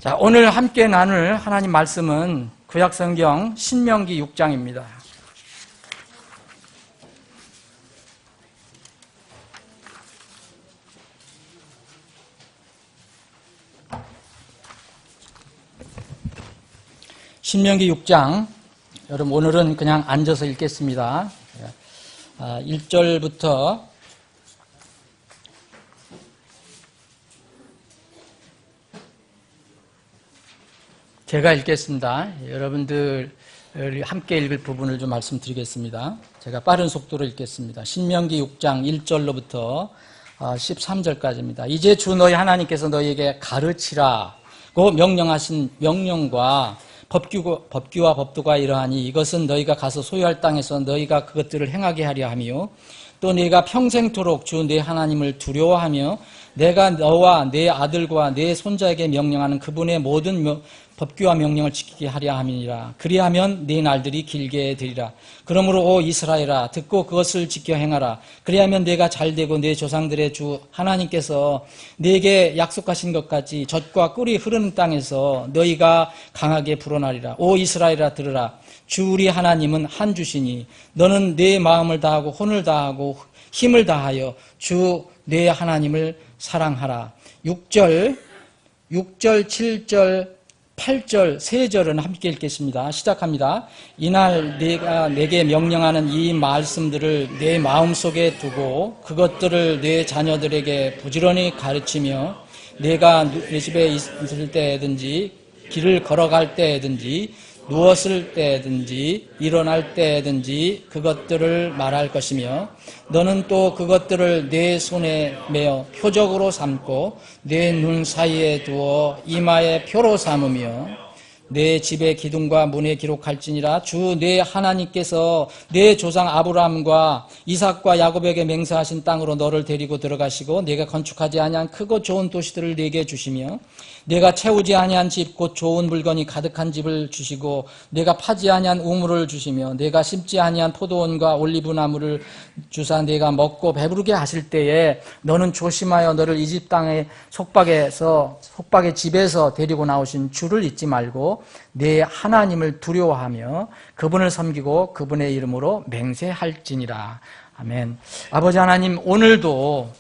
자, 오늘 함께 나눌 하나님 말씀은 구약성경 신명기 6장입니다. 신명기 6장, 여러분 오늘은 그냥 앉아서 읽겠습니다. 1절부터 제가 읽겠습니다. 여러분들 함께 읽을 부분을 좀 말씀드리겠습니다. 제가 빠른 속도로 읽겠습니다. 신명기 6장 1절로부터 13절까지입니다. 이제 주 너희 하나님께서 너희에게 가르치라고 명령하신 명령과 법규와 법도가 이러하니 이것은 너희가 가서 소유할 땅에서 너희가 그것들을 행하게 하려 하며 또 너희가 평생토록 주 내 하나님을 두려워하며 내가 너와 내 아들과 내 손자에게 명령하는 그분의 모든 법규와 명령을 지키게 하려 함이니라. 그리하면 네 날들이 길게 되리라. 그러므로 오 이스라엘아 듣고 그것을 지켜 행하라. 그리하면 내가 잘되고 내 조상들의 주 하나님께서 네게 약속하신 것까지 젖과 꿀이 흐르는 땅에서 너희가 강하게 불어나리라. 오 이스라엘아 들으라. 주 우리 하나님은 한 주시니 너는 내 마음을 다하고 혼을 다하고 힘을 다하여 주 내 하나님을 사랑하라. 6절, 7절, 8절, 3절은 함께 읽겠습니다. 시작합니다. 이날 내가 내게 명령하는 이 말씀들을 내 마음속에 두고 그것들을 내 자녀들에게 부지런히 가르치며 내가 내 집에 있을 때든지 길을 걸어갈 때든지 누웠을 때든지 일어날 때든지 그것들을 말할 것이며 너는 또 그것들을 내 손에 메어 표적으로 삼고 내 눈 사이에 두어 이마에 표로 삼으며 내 집의 기둥과 문에 기록할지니라. 주 내 하나님께서 내 조상 아브라함과 이삭과 야곱에게 맹세하신 땅으로 너를 데리고 들어가시고 내가 건축하지 아니한 크고 좋은 도시들을 내게 주시며 내가 채우지 아니한 집 곧 좋은 물건이 가득한 집을 주시고 내가 파지 아니한 우물을 주시며 내가 심지 아니한 포도원과 올리브나무를 주사 내가 먹고 배부르게 하실 때에 너는 조심하여 너를 이 집 땅의 속박의 집에서 데리고 나오신 주를 잊지 말고 내 하나님을 두려워하며 그분을 섬기고 그분의 이름으로 맹세할지니라. 아멘. 아버지 하나님, 오늘도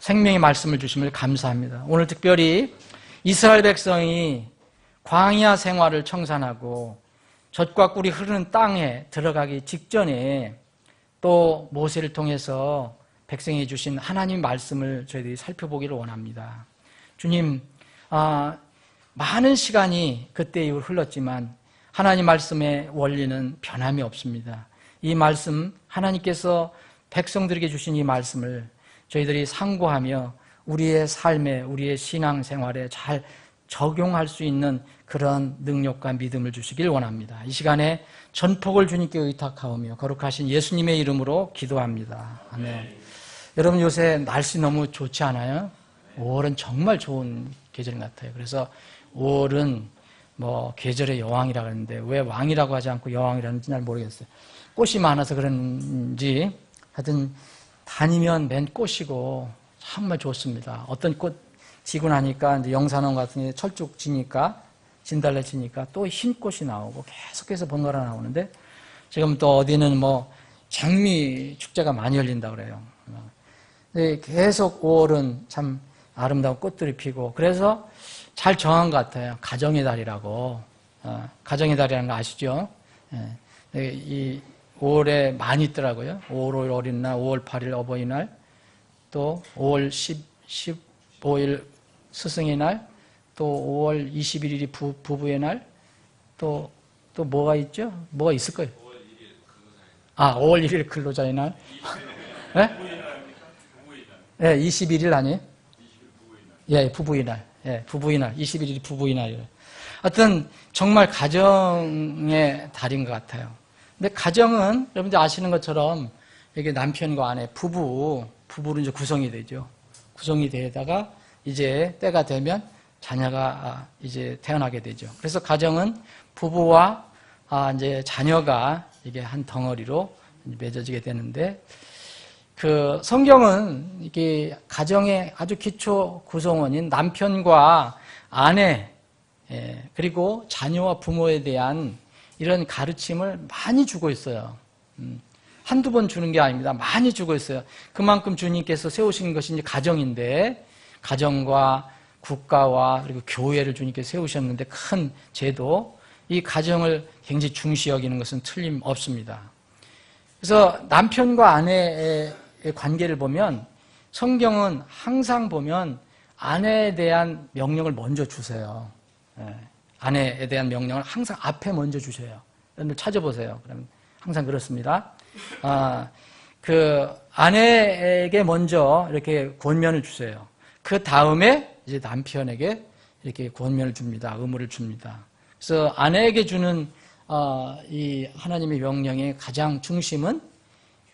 생명의 말씀을 주심을 감사합니다. 오늘 특별히 이스라엘 백성이 광야 생활을 청산하고 젖과 꿀이 흐르는 땅에 들어가기 직전에 또 모세를 통해서 백성이 주신 하나님 말씀을 저희들이 살펴보기를 원합니다. 주님, 많은 시간이 그때 이후로 흘렀지만 하나님 말씀의 원리는 변함이 없습니다. 이 말씀, 하나님께서 백성들에게 주신 이 말씀을 저희들이 상고하며 우리의 삶에, 우리의 신앙생활에 잘 적용할 수 있는 그런 능력과 믿음을 주시길 원합니다. 이 시간에 전폭을 주님께 의탁하오며 거룩하신 예수님의 이름으로 기도합니다. 아멘. 여러분 요새 날씨 너무 좋지 않아요? 5월은 정말 좋은 계절 같아요. 그래서 5월은 뭐 계절의 여왕이라고 하는데 왜 왕이라고 하지 않고 여왕이라는지 잘 모르겠어요. 꽃이 많아서 그런지 하여튼 다니면 맨 꽃이고 정말 좋습니다. 어떤 꽃 지고 나니까 이제 영산원 같은 데 철쭉 지니까 진달래 지니까 또 흰 꽃이 나오고 계속해서 번갈아 나오는데 지금 또 어디는 뭐 장미 축제가 많이 열린다 그래요. 계속 5월은 참 아름다운 꽃들이 피고 그래서 잘 정한 것 같아요. 가정의 달이라고. 가정의 달이라는 거 아시죠? 이 5월에 많이 있더라고요. 5월 어린날, 5월 8일 어버이날, 또 5월 15일 스승의 날, 또 5월 21일이 부부의 날, 또 뭐가 있죠? 뭐가 있을 거예요? 5월 1일 근로자의 날. 네? 네, 21일 아니에요? 예, 부부의 날. 예, 부부의 날. 21일이 부부의 날이에요. 하여튼 정말 가정의 달인 것 같아요. 근데 가정은 여러분들 아시는 것처럼 이게 남편과 아내, 부부로 이제 구성이 되죠. 구성이 되다가 이제 때가 되면 자녀가 이제 태어나게 되죠. 그래서 가정은 부부와 이제 자녀가 이게 한 덩어리로 맺어지게 되는데 그 성경은 이게 가정의 아주 기초 구성원인 남편과 아내 그리고 자녀와 부모에 대한 이런 가르침을 많이 주고 있어요. 한두 번 주는 게 아닙니다. 많이 주고 있어요. 그만큼 주님께서 세우신 것이 이제 가정인데, 가정과 국가와 그리고 교회를 주님께서 세우셨는데, 큰 제도, 이 가정을 굉장히 중시 여기는 것은 틀림없습니다. 그래서 남편과 아내의 관계를 보면 성경은 항상 보면 아내에 대한 명령을 먼저 주세요. 아내에 대한 명령을 항상 앞에 먼저 주셔요. 여러분들 찾아보세요. 그러면 항상 그렇습니다. 그 아내에게 먼저 이렇게 권면을 주세요. 그 다음에 이제 남편에게 이렇게 권면을 줍니다. 의무를 줍니다. 그래서 아내에게 주는 이 하나님의 명령의 가장 중심은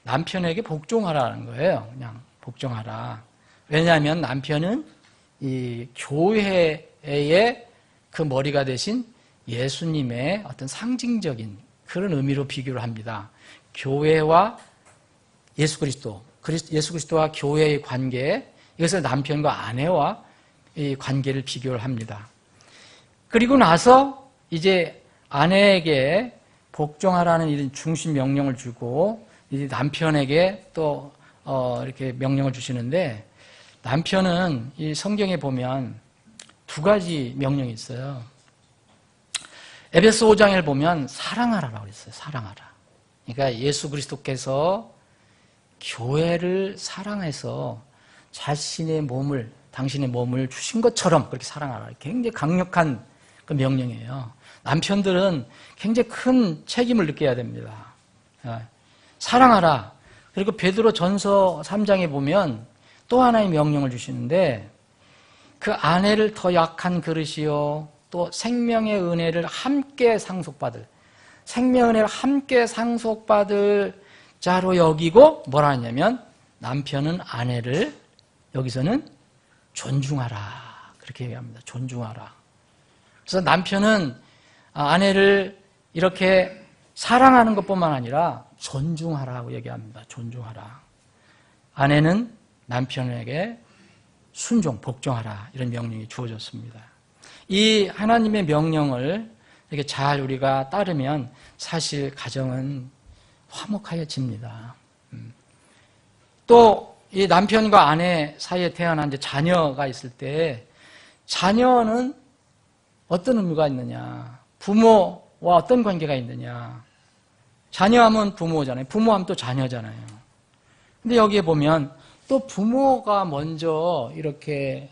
남편에게 복종하라는 거예요. 그냥 복종하라. 왜냐하면 남편은 이 교회의 그 머리가 되신 예수님의 어떤 상징적인 그런 의미로 비교를 합니다. 교회와 예수 그리스도와 교회의 관계, 이것을 남편과 아내와 이 관계를 비교를 합니다. 그리고 나서 이제 아내에게 복종하라는 이런 중심 명령을 주고 이제 남편에게 또 이렇게 명령을 주시는데, 남편은 이 성경에 보면 두 가지 명령이 있어요. 에베소 5장을 보면 사랑하라라고 그랬어요. 사랑하라. 그러니까 예수 그리스도께서 교회를 사랑해서 자신의 몸을, 당신의 몸을 주신 것처럼 그렇게 사랑하라. 굉장히 강력한 그 명령이에요. 남편들은 굉장히 큰 책임을 느껴야 됩니다. 사랑하라. 그리고 베드로 전서 3장에 보면 또 하나의 명령을 주시는데, 그 아내를 더 약한 그릇이요 또 생명의 은혜를 함께 상속받을, 생명의 은혜를 함께 상속받을 자로 여기고 뭐라 하냐면, 남편은 아내를 여기서는 존중하라 그렇게 얘기합니다. 존중하라. 그래서 남편은 아내를 이렇게 사랑하는 것뿐만 아니라 존중하라고 얘기합니다. 존중하라. 아내는 남편에게 순종, 복종하라, 이런 명령이 주어졌습니다. 이 하나님의 명령을 이렇게 잘 우리가 따르면 사실 가정은 화목하여집니다. 또 이 남편과 아내 사이에 태어난 이제 자녀가 있을 때, 자녀는 어떤 의미가 있느냐, 부모와 어떤 관계가 있느냐. 자녀하면 부모잖아요. 부모하면 또 자녀잖아요. 근데 여기에 보면 또 부모가 먼저 이렇게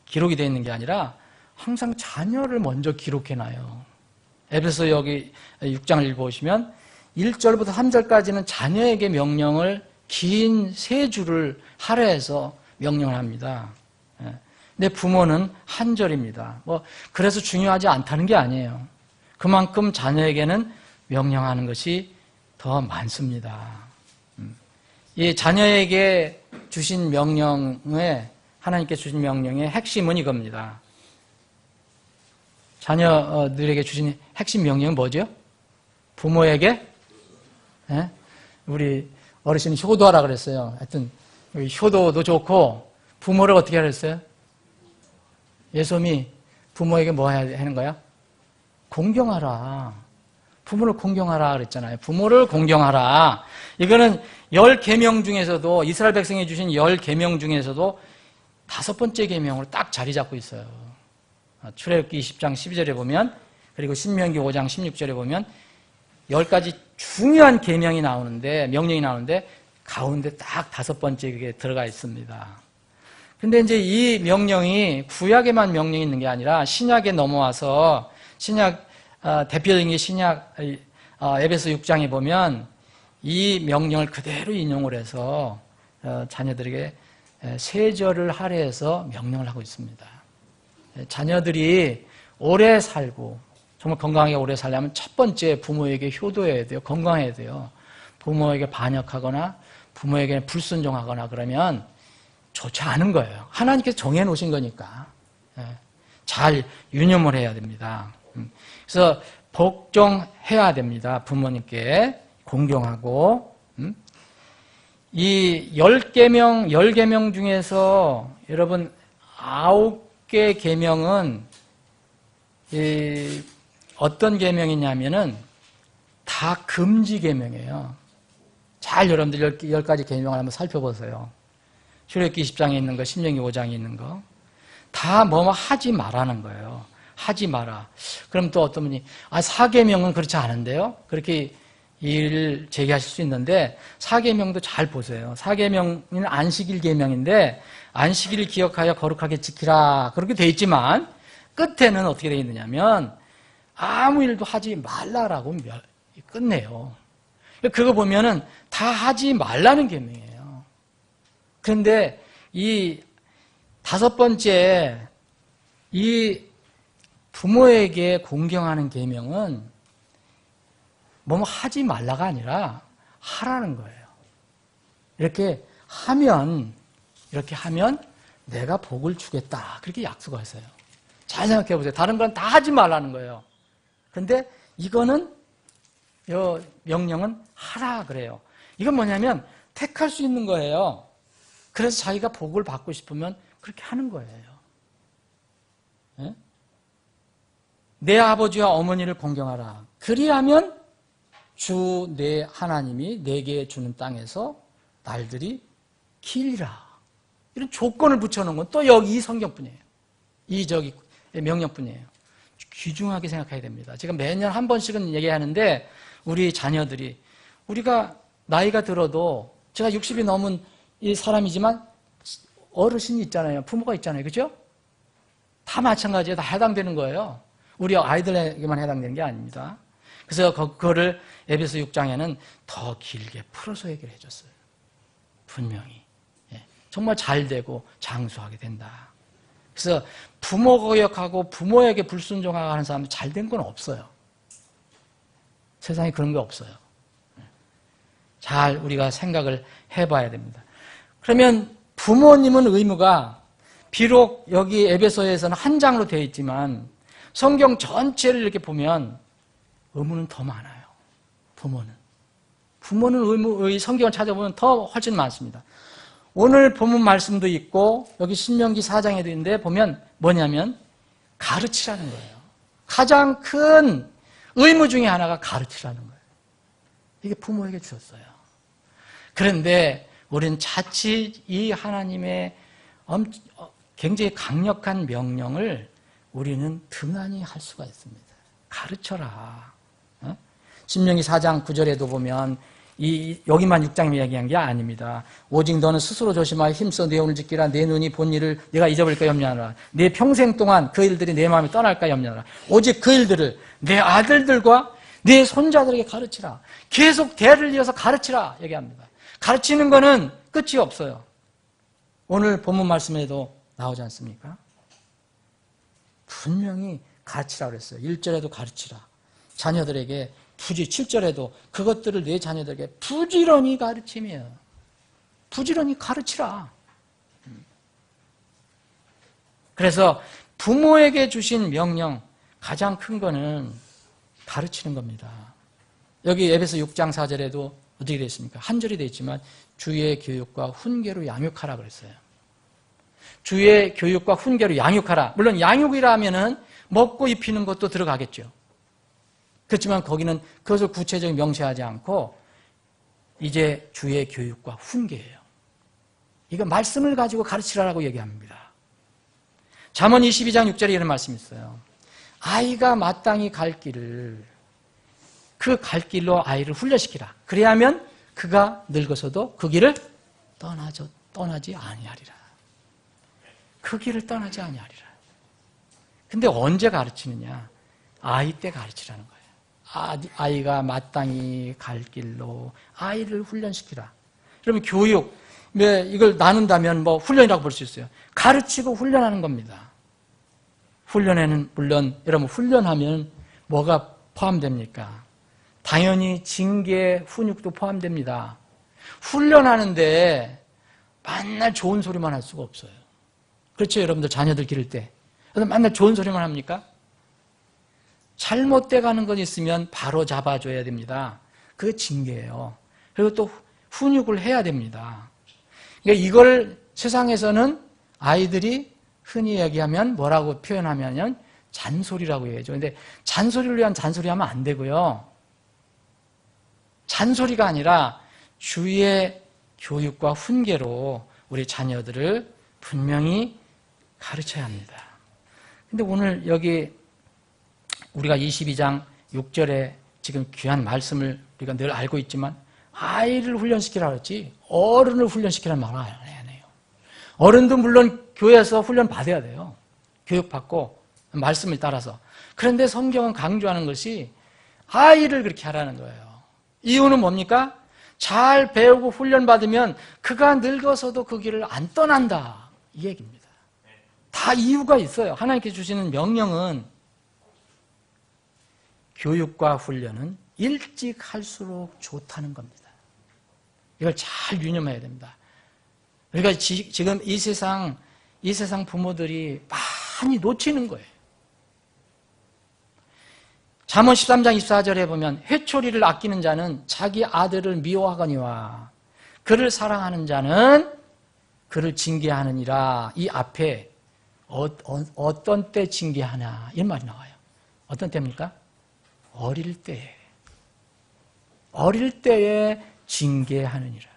기록이 되어 있는 게 아니라 항상 자녀를 먼저 기록해놔요. 에베소 여기 6장을 읽어보시면 1절부터 3절까지는 자녀에게 명령을 긴 세 줄을 할애해서 명령을 합니다. 근데 부모는 한 절입니다. 그래서 중요하지 않다는 게 아니에요. 그만큼 자녀에게는 명령하는 것이 더 많습니다. 이 자녀에게 주신 하나님께 주신 명령의 핵심은 이겁니다. 자녀들에게 주신 핵심 명령은 뭐죠? 부모에게, 우리 어르신이 효도하라 그랬어요. 하여튼, 효도도 좋고, 부모를 어떻게 하라 그랬어요? 예수님이 부모에게 뭐 해야 하는 거야? 공경하라. 부모를 공경하라 그랬잖아요. 부모를 공경하라. 이거는 10계명 중에서도, 이스라엘 백성이 주신 10계명 중에서도 5번째 계명으로 딱 자리 잡고 있어요. 출애굽기 20장 12절에 보면, 그리고 신명기 5장 16절에 보면 10가지 중요한 계명이 나오는데, 명령이 나오는데 가운데 딱 5번째 그게 들어가 있습니다. 근데 이제 이 명령이 구약에만 명령이 있는 게 아니라 신약에 넘어와서, 신약 대표적인 게 신약 에베소 6장에 보면 이 명령을 그대로 인용을 해서 자녀들에게 세 절을 할애해서 명령을 하고 있습니다. 자녀들이 오래 살고 정말 건강하게 오래 살려면 첫 번째 부모에게 효도해야 돼요. 건강해야 돼요. 부모에게 반역하거나 부모에게 불순종하거나 그러면 좋지 않은 거예요. 하나님께서 정해놓으신 거니까 잘 유념을 해야 됩니다. 그래서 복종해야 됩니다. 부모님께 공경하고. 이 10계명 중에서 여러분 10개 계명은 어떤 계명이냐면은 다 금지 계명이에요. 잘 여러분들 10가지 계명을 한번 살펴보세요. 출애굽기 20장에 있는 거, 신명기 5장에 있는 거. 다 뭐뭐 하지 말라는 거예요. 하지 마라. 그럼 또 어떤 분이 사계명은 그렇지 않은데요. 그렇게 이의를 제기하실 수 있는데 사계명도 잘 보세요. 사계명은 안식일 계명인데 안식일을 기억하여 거룩하게 지키라 그렇게 돼 있지만 끝에는 어떻게 되어 있느냐면 아무 일도 하지 말라라고 끝내요. 그거 보면은 다 하지 말라는 계명이에요. 그런데 이 5번째 이 부모에게 공경하는 계명은 뭐뭐 하지 말라가 아니라 하라는 거예요. 이렇게 하면 내가 복을 주겠다. 그렇게 약속하세요. 잘 생각해 보세요. 다른 건 다 하지 말라는 거예요. 그런데 이거는 명령은 하라 그래요. 이건 뭐냐면 택할 수 있는 거예요. 그래서 자기가 복을 받고 싶으면 그렇게 하는 거예요. 네? 내 아버지와 어머니를 공경하라. 그리하면 주 내 하나님이 내게 주는 땅에서 날들이 길리라. 이런 조건을 붙여놓은 건 또 여기 이 성경뿐이에요. 이 명령뿐이에요. 귀중하게 생각해야 됩니다. 제가 매년 한 번씩은 얘기하는데 우리 자녀들이 우리가 나이가 들어도 제가 60이 넘은 이 사람이지만 어르신이 있잖아요. 부모가 있잖아요. 그죠? 다 마찬가지예요. 다 해당되는 거예요. 우리 아이들에게만 해당되는 게 아닙니다. 그래서 그거를 에베소 6장에는 더 길게 풀어서 얘기를 해줬어요. 분명히. 정말 잘 되고 장수하게 된다. 그래서 부모 거역하고 부모에게 불순종하는 사람이 잘 된 건 없어요. 세상에 그런 게 없어요. 잘 우리가 생각을 해봐야 됩니다. 그러면 부모님은 의무가 비록 여기 에베소에서는 한 장으로 되어 있지만 성경 전체를 이렇게 보면 의무는 더 많아요. 부모는 성경을 찾아보면 더 훨씬 많습니다. 오늘 본문 말씀도 있고 여기 신명기 4장에도 있는데 보면 뭐냐면 가르치라는 거예요. 가장 큰 의무 중에 하나가 가르치라는 거예요. 이게 부모에게 주었어요. 그런데 우리는 자칫 이 하나님의 굉장히 강력한 명령을 우리는 등한히 할 수가 있습니다. 가르쳐라. 신명기 4장 9절에도 보면 여기만 6장이 이야기한 게 아닙니다. 오직 너는 스스로 조심하여 힘써 내 오늘 지키라. 내 눈이 본 일을 내가 잊어버릴까 염려하라. 내 평생 동안 그 일들이 내 마음에 떠날까 염려하라. 오직 그 일들을 내 아들들과 내 손자들에게 가르치라. 계속 대를 이어서 가르치라 얘기합니다. 가르치는 거는 끝이 없어요. 오늘 본문 말씀에도 나오지 않습니까? 분명히 가르치라 그랬어요. 1절에도 가르치라. 자녀들에게 7절에도 그것들을 내 자녀들에게 부지런히 가르치며 부지런히 가르치라. 그래서 부모에게 주신 명령 가장 큰 거는 가르치는 겁니다. 여기 에베소 6장 4절에도 어떻게 되어 있습니까? 한 절이 되어 있지만 주의 교육과 훈계로 양육하라 그랬어요. 주의 교육과 훈계로 양육하라. 물론 양육이라 하면은 먹고 입히는 것도 들어가겠죠. 그렇지만 거기는 그것을 구체적으로 명시하지 않고 이제 주의 교육과 훈계예요. 이거 말씀을 가지고 가르치라라고 얘기합니다. 잠언 22장 6절에 이런 말씀이 있어요. 아이가 마땅히 갈 길을 그 갈 길로 아이를 훈련시키라. 그래야면 그가 늙어서도 그 길을 떠나지 아니하리라. 그 길을 떠나지 아니하리라. 근데 언제 가르치느냐? 아이 때 가르치라는 거예요. 아이가 마땅히 갈 길로 아이를 훈련시키라. 그러면 교육, 이걸 나눈다면 훈련이라고 볼 수 있어요. 가르치고 훈련하는 겁니다. 훈련에는 물론 여러분 훈련하면 뭐가 포함됩니까? 당연히 징계, 훈육도 포함됩니다. 훈련하는데 맨날 좋은 소리만 할 수가 없어요. 그렇죠? 여러분들 자녀들 기를 때. 맨날 좋은 소리만 합니까? 잘못돼 가는 것 있으면 바로 잡아줘야 됩니다. 그게 징계예요. 그리고 또 훈육을 해야 됩니다. 그러니까 이걸 세상에서는 아이들이 흔히 얘기하면 뭐라고 표현하면 잔소리라고 얘기하죠. 근데 잔소리를 위한 잔소리하면 안 되고요. 잔소리가 아니라 주의 교육과 훈계로 우리 자녀들을 분명히 가르쳐야 합니다. 근데 오늘 여기 우리가 22장 6절에 지금 귀한 말씀을 우리가 늘 알고 있지만 아이를 훈련시키라고 했지 어른을 훈련시키라는 말은 안 해요. 어른도 물론 교회에서 훈련 받아야 돼요. 교육받고 말씀을 따라서. 그런데 성경은 강조하는 것이 아이를 그렇게 하라는 거예요. 이유는 뭡니까? 잘 배우고 훈련받으면 그가 늙어서도 그 길을 안 떠난다. 이 얘기입니다. 다 이유가 있어요. 하나님께 주시는 명령은 교육과 훈련은 일찍 할수록 좋다는 겁니다. 이걸 잘 유념해야 됩니다. 그러니까 지금 이 세상 부모들이 많이 놓치는 거예요. 잠언 13장 24절에 보면 회초리를 아끼는 자는 자기 아들을 미워하거니와 그를 사랑하는 자는 그를 징계하느니라. 이 앞에 어떤 때 징계하나 이런 말이 나와요. 어떤 때입니까? 어릴 때에. 어릴 때에 징계하느니라.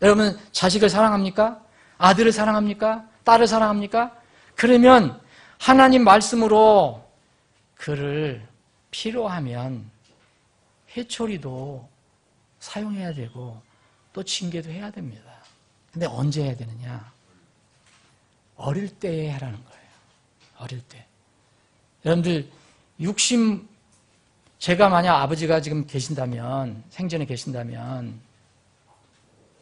여러분 자식을 사랑합니까? 아들을 사랑합니까? 딸을 사랑합니까? 그러면 하나님 말씀으로 그를 필요하면 회초리도 사용해야 되고 또 징계도 해야 됩니다. 근데 언제 해야 되느냐? 어릴 때에 하라는 거예요. 어릴 때. 여러분들 제가 만약 아버지가 지금 계신다면, 생전에 계신다면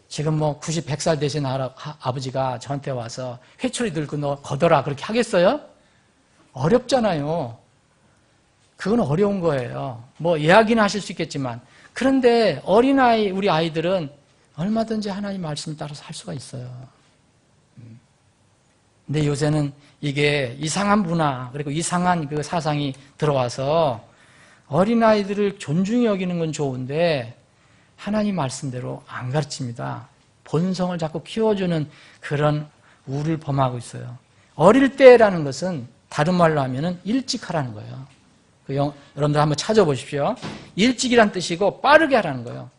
지금 90, 100살 되신 아버지가 저한테 와서 회초리 들고 너 걷어라 그렇게 하겠어요? 어렵잖아요. 그건 어려운 거예요. 이야기는 하실 수 있겠지만. 그런데 어린아이, 우리 아이들은 얼마든지 하나님 말씀 따라서 할 수가 있어요. 근데 요새는 이게 이상한 문화, 그리고 이상한 그 사상이 들어와서 어린아이들을 존중히 여기는 건 좋은데 하나님 말씀대로 안 가르칩니다. 본성을 자꾸 키워주는 그런 우를 범하고 있어요. 어릴 때라는 것은 다른 말로 하면은 일찍 하라는 거예요. 여러분들 한번 찾아보십시오. 일찍이란 뜻이고 빠르게 하라는 거예요.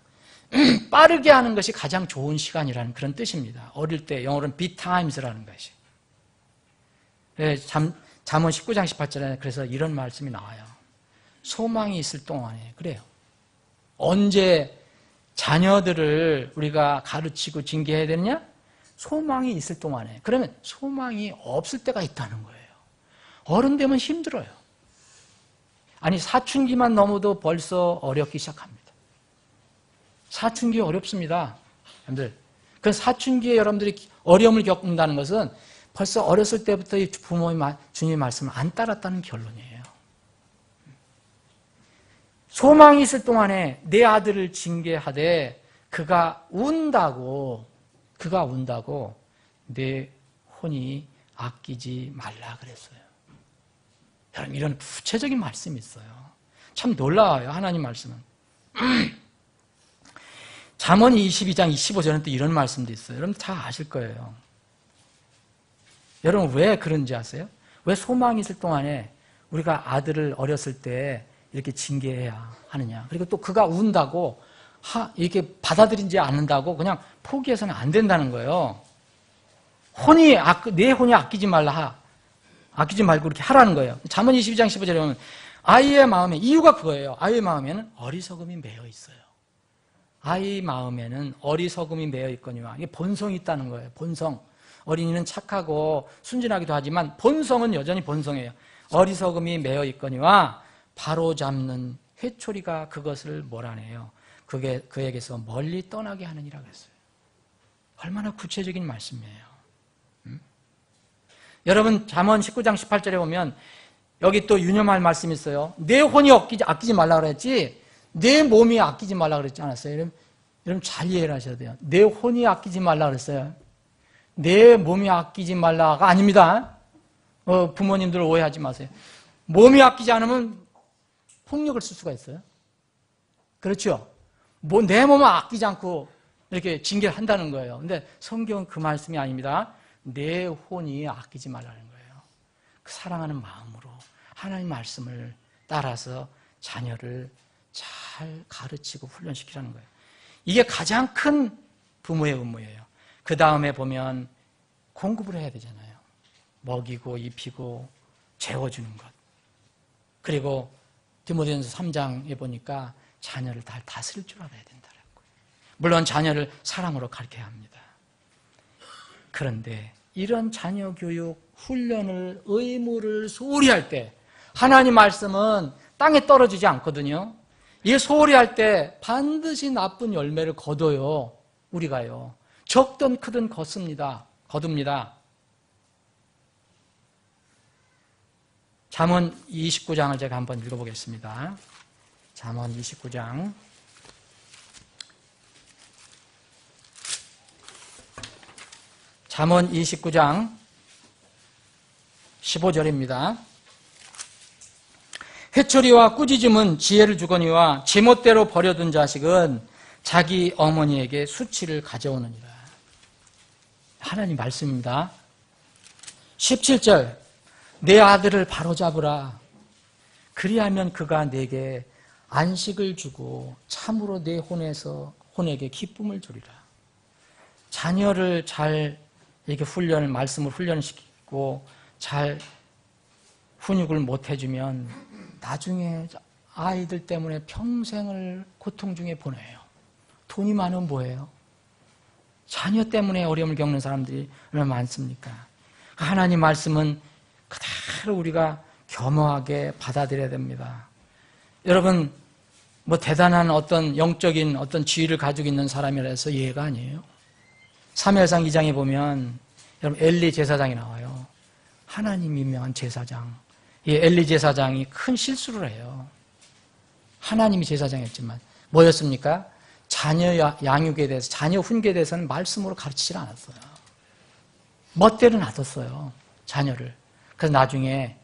빠르게 하는 것이 가장 좋은 시간이라는 그런 뜻입니다. 어릴 때 영어로는 be times라는 것이. 잠언 19장 18절에 그래서 이런 말씀이 나와요. 소망이 있을 동안에 그래요. 언제 자녀들을 우리가 가르치고 징계해야 되느냐? 소망이 있을 동안에. 그러면 소망이 없을 때가 있다는 거예요. 어른 되면 힘들어요. 아니 사춘기만 넘어도 벌써 어렵기 시작합니다. 사춘기 어렵습니다. 여러분들. 그 사춘기에 여러분들이 어려움을 겪는다는 것은 벌써 어렸을 때부터 주님의 말씀을 안 따랐다는 결론이에요. 소망이 있을 동안에 내 아들을 징계하되 그가 운다고 내 혼이 아끼지 말라 그랬어요. 여러분 이런 구체적인 말씀이 있어요. 참 놀라워요. 하나님 말씀은. 잠언 22장 25절은 또 이런 말씀도 있어요. 여러분 다 아실 거예요. 여러분 왜 그런지 아세요? 왜 소망이 있을 동안에 우리가 아들을 어렸을 때 이렇게 징계해야 하느냐. 그리고 또 그가 운다고 이렇게 받아들이지 않는다고 그냥 포기해서는 안 된다는 거예요. 내 혼이 아끼지 말고 이렇게 하라는 거예요. 잠언 22장 15절에 보면 아이의 마음에, 이유가 그거예요. 아이의 마음에는 어리석음이 매여 있어요. 아이 마음에는 어리석음이 매여 있거니와. 이게 본성이 있다는 거예요. 본성. 어린이는 착하고 순진하기도 하지만 본성은 여전히 본성이에요. 어리석음이 매여 있거니와 바로잡는 회초리가 그것을 몰아내요. 그에게서 멀리 떠나게 하느니라 그랬어요. 얼마나 구체적인 말씀이에요. 여러분 잠언 19장 18절에 보면 여기 또 유념할 말씀이 있어요. 내 혼이 아끼지 말라 그랬지 내 몸이 아끼지 말라 그랬지 않았어요? 여러분 잘 이해를 하셔야 돼요. 내 혼이 아끼지 말라 그랬어요. 내 몸이 아끼지 말라가 아닙니다. 부모님들 오해하지 마세요. 몸이 아끼지 않으면 폭력을 쓸 수가 있어요. 그렇죠? 내 몸을 아끼지 않고 이렇게 징계를 한다는 거예요. 근데 성경은 그 말씀이 아닙니다. 내 혼이 아끼지 말라는 거예요. 사랑하는 마음으로 하나님 말씀을 따라서 자녀를 잘 가르치고 훈련시키라는 거예요. 이게 가장 큰 부모의 의무예요. 그 다음에 보면 공급을 해야 되잖아요. 먹이고 입히고 재워주는 것. 그리고 디모데전서 3장에 보니까 자녀를 잘 다스릴 줄 알아야 된다고. 물론 자녀를 사랑으로 가르쳐야 합니다. 그런데 이런 자녀 교육, 훈련을, 의무를 소홀히 할 때 하나님 말씀은 땅에 떨어지지 않거든요. 이게 소홀히 할 때 반드시 나쁜 열매를 거둬요. 우리가요. 적든 크든 거둡니다. 잠언 29장을 제가 한번 읽어보겠습니다. 잠언 29장. 잠언 29장 15절입니다. 회초리와 꾸짖음은 지혜를 주거니와 제멋대로 버려둔 자식은 자기 어머니에게 수치를 가져오느니라. 하나님 말씀입니다. 17절. 내 아들을 바로잡으라. 그리하면 그가 내게 안식을 주고 참으로 내 혼에게 기쁨을 주리라. 자녀를 잘 이렇게 말씀을 훈련시키고 잘 훈육을 못 해주면 나중에 아이들 때문에 평생을 고통 중에 보내요. 돈이 많으면 뭐예요? 자녀 때문에 어려움을 겪는 사람들이 얼마나 많습니까? 하나님 말씀은 그대로 우리가 겸허하게 받아들여야 됩니다. 여러분, 뭐 대단한 어떤 영적인 어떤 지위를 가지고 있는 사람이라 해서 이해가 아니에요. 사무엘상 2장에 보면 여러분 엘리 제사장이 나와요. 하나님 임명한 제사장. 이 엘리 제사장이 큰 실수를 해요. 하나님이 제사장이었지만 뭐였습니까? 자녀 양육에 대해서, 자녀 훈계에 대해서는 말씀으로 가르치질 않았어요. 멋대로 놔뒀어요. 자녀를. 그래서 나중에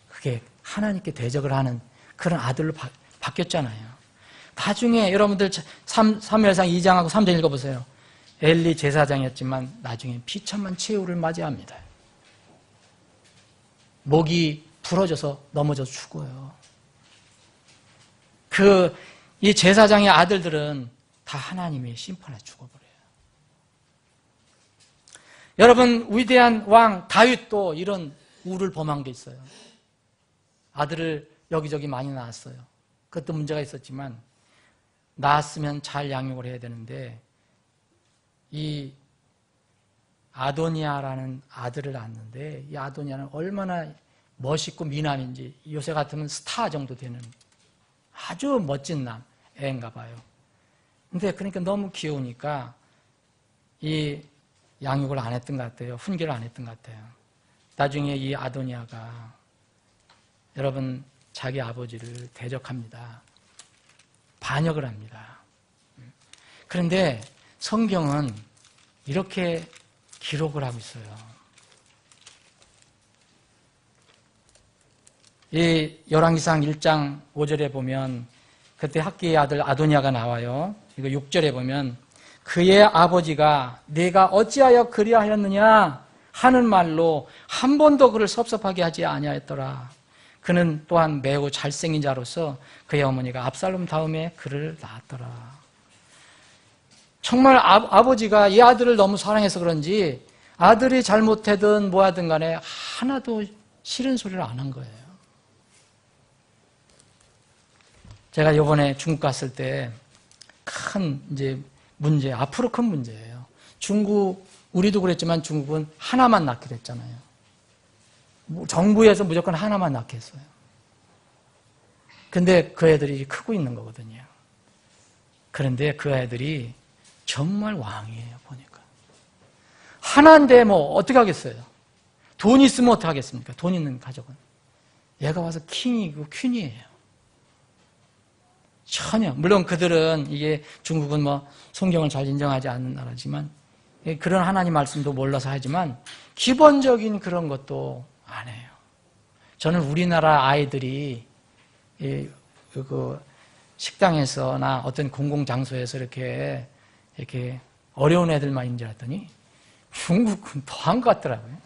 그게 하나님께 대적을 하는 그런 아들로 바뀌었잖아요. 나중에 여러분들 사무엘상 2장하고 3장 읽어보세요. 엘리 제사장이었지만 나중에 비참한 최후를 맞이합니다. 목이 부러져서 넘어져서 죽어요. 이 제사장의 아들들은 다 하나님의 심판에 죽어버려요. 여러분, 위대한 왕 다윗도 이런 우를 범한 게 있어요. 아들을 여기저기 많이 낳았어요. 그것도 문제가 있었지만 낳았으면 잘 양육을 해야 되는데 이 아도니아라는 아들을 낳았는데 이 아도니아는 얼마나 멋있고 미남인지 요새 같으면 스타 정도 되는 아주 멋진 애인가 봐요. 근데 그러니까 너무 귀여우니까 이 양육을 안 했던 것 같아요. 훈계를 안 했던 것 같아요. 나중에 이 아도니아가 여러분 자기 아버지를 대적합니다. 반역을 합니다. 그런데 성경은 이렇게 기록을 하고 있어요. 이 열왕기상 1장 5절에 보면 그때 학기의 아들 아도니아가 나와요. 이거 6절에 보면 그의 아버지가 내가 어찌하여 그리하였느냐 하는 말로 한 번도 그를 섭섭하게 하지 아니하였더라. 그는 또한 매우 잘생긴 자로서 그의 어머니가 압살롬 다음에 그를 낳았더라. 정말 아버지가 이 아들을 너무 사랑해서 그런지 아들이 잘못하든 뭐하든 간에 하나도 싫은 소리를 안 한 거예요. 제가 이번에 중국 갔을 때 큰 이제 문제, 앞으로 큰 문제예요. 우리도 그랬지만 중국은 하나만 낳기로 했잖아요. 정부에서 무조건 하나만 낳게 했어요. 근데 그 애들이 크고 있는 거거든요. 그런데 그 애들이 정말 왕이에요, 보니까. 하나인데 뭐 어떻게 하겠어요? 돈 있으면 어떻게 하겠습니까? 돈 있는 가족은. 얘가 와서 킹이고 퀸이에요. 전혀. 물론 그들은 이게 중국은 뭐 성경을 잘 인정하지 않는 나라지만 그런 하나님 말씀도 몰라서 하지만 기본적인 그런 것도 안 해요. 저는 우리나라 아이들이 그 식당에서나 어떤 공공장소에서 이렇게 어려운 애들만 있는 줄 알았더니 중국은 더한 것 같더라고요.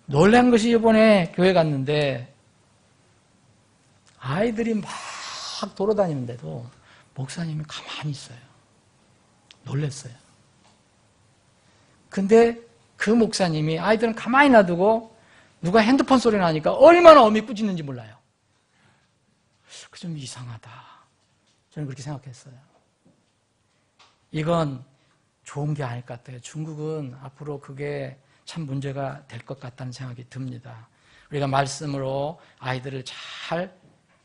놀란 것이 이번에 교회 갔는데 아이들이 막 돌아다니는데도 목사님이 가만히 있어요. 놀랐어요. 근데 그 목사님이 아이들은 가만히 놔두고 누가 핸드폰 소리 나니까 얼마나 어미 꾸짖는지 몰라요. 그 좀 이상하다. 저는 그렇게 생각했어요. 이건 좋은 게 아닐 것 같아요. 중국은 앞으로 그게 참 문제가 될 것 같다는 생각이 듭니다. 우리가 말씀으로 아이들을 잘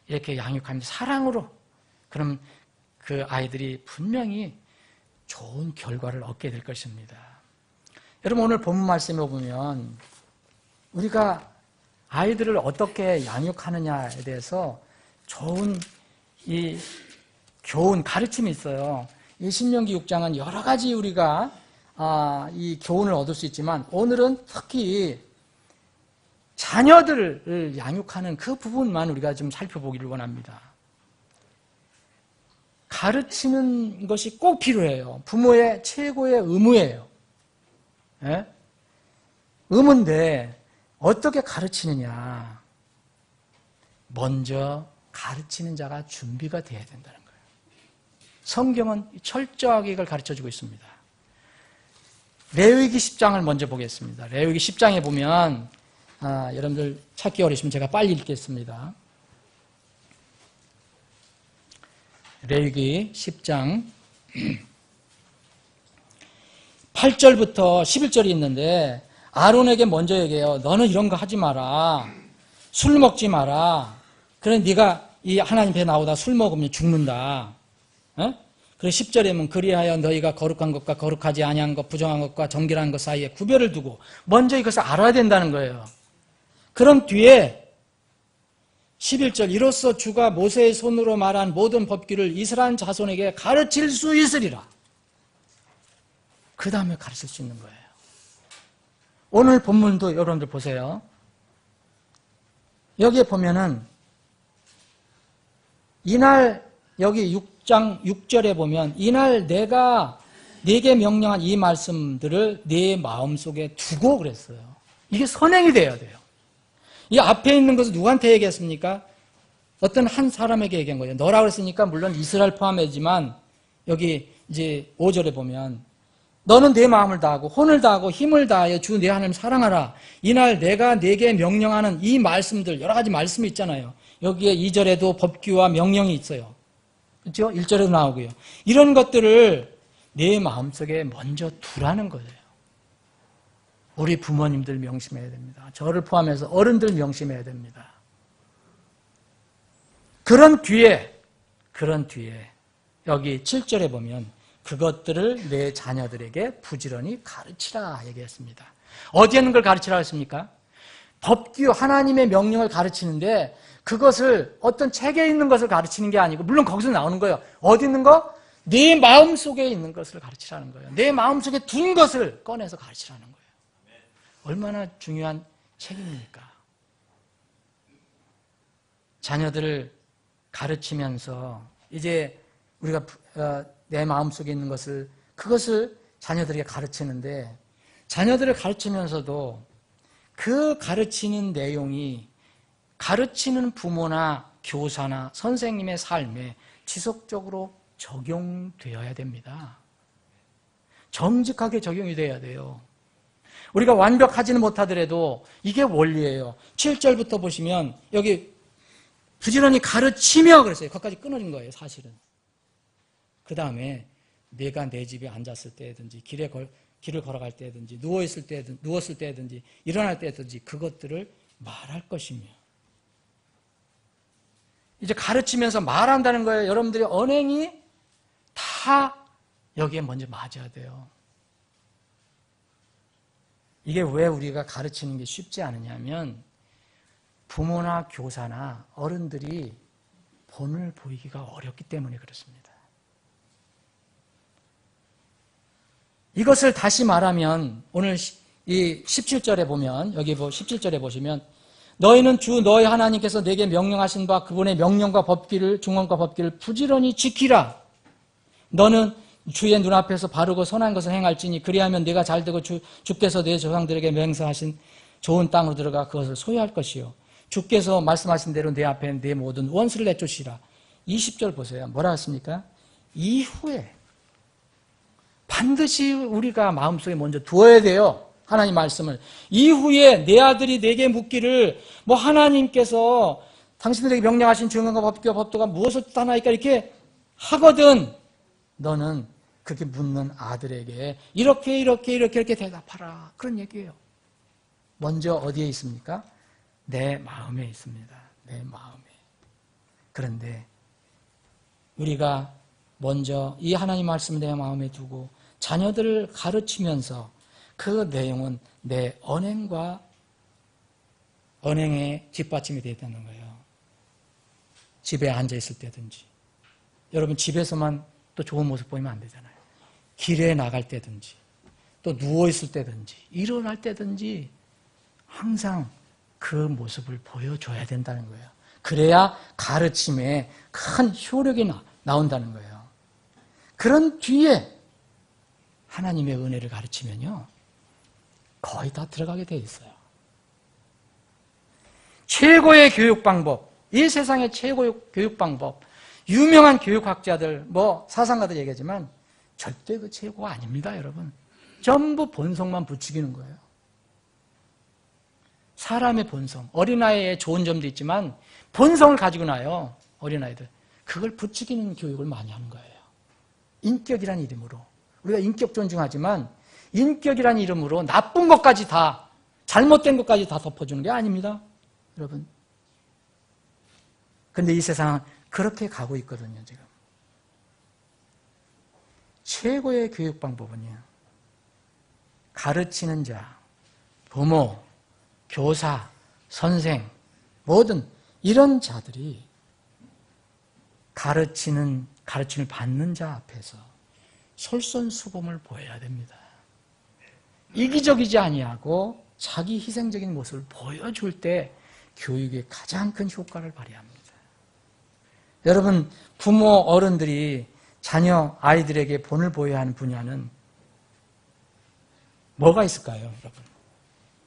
이렇게 양육하면 사랑으로, 그럼 그 아이들이 분명히 좋은 결과를 얻게 될 것입니다. 여러분, 오늘 본문 말씀에 보면 우리가 아이들을 어떻게 양육하느냐에 대해서 좋은 이 교훈, 가르침이 있어요. 이 신명기 6장은 여러 가지 우리가 이 교훈을 얻을 수 있지만 오늘은 특히 자녀들을 양육하는 그 부분만 우리가 좀 살펴보기를 원합니다. 가르치는 것이 꼭 필요해요. 부모의 최고의 의무예요. 예? 의무인데 어떻게 가르치느냐. 먼저 가르치는 자가 준비가 돼야 된다는 거예요. 성경은 철저하게 이걸 가르쳐주고 있습니다. 레위기 10장을 먼저 보겠습니다. 레위기 10장에 보면 여러분들 찾기 어려우시면 제가 빨리 읽겠습니다. 레위기 10장 8절부터 11절이 있는데 아론에게 먼저 얘기해요. 너는 이런 거 하지 마라. 술 먹지 마라. 그래 네가 이 하나님 앞에 나오다 술 먹으면 죽는다. 그래 10절에 보면 그리하여 너희가 거룩한 것과 거룩하지 아니한 것, 부정한 것과 정결한 것 사이에 구별을 두고 먼저 이것을 알아야 된다는 거예요. 그럼 뒤에 11절 이로써 주가 모세의 손으로 말한 모든 법규를 이스라엘 자손에게 가르칠 수 있으리라. 그 다음에 가르칠 수 있는 거예요. 오늘 본문도 여러분들 보세요. 여기에 보면은 이날 여기 6장 6절에 보면 이날 내가 네게 명령한 이 말씀들을 네 마음속에 두고 그랬어요. 이게 선행이 돼야 돼요. 이 앞에 있는 것을 누구한테 얘기했습니까? 어떤 한 사람에게 얘기한 거예요. 너라고 했으니까 물론 이스라엘 포함이지만 여기 이제 5절에 보면 너는 내 마음을 다하고 혼을 다하고 힘을 다하여 주 내 하나님 사랑하라. 이날 내가 네게 명령하는 이 말씀들 여러 가지 말씀이 있잖아요. 여기에 2절에도 법규와 명령이 있어요. 그렇죠? 1절에도 나오고요. 이런 것들을 내 마음속에 먼저 두라는 거예요. 우리 부모님들 명심해야 됩니다. 저를 포함해서 어른들 명심해야 됩니다. 그런 뒤에 여기 7절에 보면 그것들을 내 자녀들에게 부지런히 가르치라 얘기했습니다. 어디에 있는 걸 가르치라고 했습니까? 법규, 하나님의 명령을 가르치는데 그것을 어떤 책에 있는 것을 가르치는 게 아니고 물론 거기서 나오는 거예요. 어디 있는 거? 내 마음속에 있는 것을 가르치라는 거예요. 내 마음속에 둔 것을 꺼내서 가르치라는 거예요. 얼마나 중요한 책임입니까? 자녀들을 가르치면서 이제 우리가 내 마음속에 있는 것을 그것을 자녀들에게 가르치는데 자녀들을 가르치면서도 그 가르치는 내용이 가르치는 부모나 교사나 선생님의 삶에 지속적으로 적용되어야 됩니다. 정직하게 적용이 돼야 돼요. 우리가 완벽하지는 못하더라도 이게 원리예요. 7절부터 보시면 여기 부지런히 가르치며 그랬어요. 거기까지 끊어진 거예요, 사실은. 그 다음에 내가 내 집에 앉았을 때든지 길을 걸어갈 때든지 누웠을 때든지 일어날 때든지 그것들을 말할 것이며 이제 가르치면서 말한다는 거예요. 여러분들의 언행이 다 여기에 먼저 맞아야 돼요. 이게 왜 우리가 가르치는 게 쉽지 않으냐면 부모나 교사나 어른들이 본을 보이기가 어렵기 때문에 그렇습니다. 이것을 다시 말하면 오늘 이 17절에 보면 여기 17절에 보시면 너희는 주 너희 하나님께서 내게 명령하신 바 그분의 명령과 법규를 중언과 법규를 부지런히 지키라. 너는 주의 눈앞에서 바르고 선한 것을 행할지니 그리하면 네가 잘되고 주께서 내 조상들에게 맹세하신 좋은 땅으로 들어가 그것을 소유할 것이요. 주께서 말씀하신 대로 내 앞에 내 모든 원수를 내쫓으리라. 20절 보세요. 뭐라 했습니까? 이후에 반드시 우리가 마음속에 먼저 두어야 돼요. 하나님 말씀을. 이후에 내 아들이 내게 묻기를 뭐 하나님께서 당신들에게 명령하신 증언과 법규와 법도가 무엇을 뜻하나이까 이렇게 하거든 너는 그렇게 묻는 아들에게 이렇게 대답하라. 그런 얘기예요. 먼저 어디에 있습니까? 내 마음에 있습니다. 내 마음에. 그런데 우리가 먼저 이 하나님 말씀을 내 마음에 두고 자녀들을 가르치면서 그 내용은 내 언행에 뒷받침이 되어 있다는 거예요. 집에 앉아 있을 때든지 여러분 집에서만 또 좋은 모습 보이면 안 되잖아요. 길에 나갈 때든지 또 누워있을 때든지 일어날 때든지 항상 그 모습을 보여줘야 된다는 거예요. 그래야 가르침에 큰 효력이 나온다는 거예요. 그런 뒤에 하나님의 은혜를 가르치면요 거의 다 들어가게 돼 있어요. 최고의 교육 방법, 이 세상의 최고의 교육 방법, 유명한 교육학자들, 사상가들 얘기하지만 절대 그 최고가 아닙니다, 여러분. 전부 본성만 부추기는 거예요. 사람의 본성, 어린아이의 좋은 점도 있지만 본성을 가지고 나요, 어린아이들. 그걸 부추기는 교육을 많이 하는 거예요. 인격이란 이름으로. 우리가 인격 존중하지만 인격이란 이름으로 나쁜 것까지 다, 잘못된 것까지 다 덮어주는 게 아닙니다, 여러분. 근데 이 세상은 그렇게 가고 있거든요, 지금. 최고의 교육 방법은요, 가르치는 자, 부모, 교사, 선생, 모든 이런 자들이 가르침을 받는 자 앞에서 솔선수범을 보여야 됩니다. 이기적이지 아니하고 자기 희생적인 모습을 보여줄 때 교육에 가장 큰 효과를 발휘합니다. 여러분, 부모, 어른들이 자녀, 아이들에게 본을 보여야 하는 분야는 뭐가 있을까요, 여러분?